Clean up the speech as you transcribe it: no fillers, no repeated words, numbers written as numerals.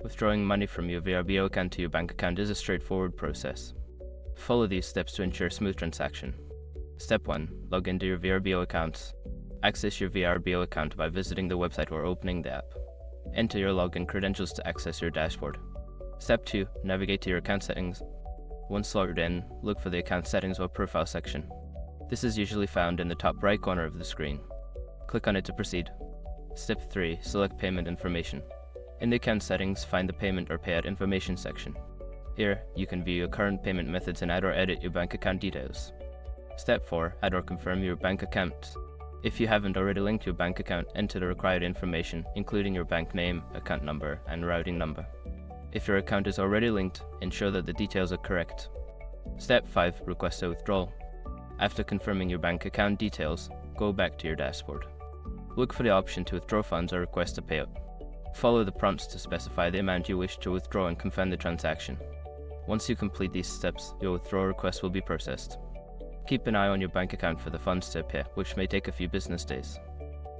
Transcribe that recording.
Withdrawing money from your Vrbo account to your bank account is a straightforward process. Follow these steps to ensure a smooth transaction. Step 1. Log into your Vrbo account. Access your Vrbo account by visiting the website or opening the app. Enter your login credentials to access your dashboard. Step 2. Navigate to your account settings. Once logged in, look for the account settings or profile section. This is usually found in the top right corner of the screen. Click on it to proceed. Step 3. Select payment information. In the account settings, find the payment or payout information section. Here, you can view your current payment methods and add or edit your bank account details. Step 4. Add or confirm your bank account. If you haven't already linked your bank account, enter the required information, including your bank name, account number, and routing number. If your account is already linked, ensure that the details are correct. Step 5. Request a withdrawal. After confirming your bank account details, go back to your dashboard. Look for the option to withdraw funds or request a payout. Follow the prompts to specify the amount you wish to withdraw and confirm the transaction. Once you complete these steps, your withdrawal request will be processed. Keep an eye on your bank account for the funds to appear, which may take a few business days.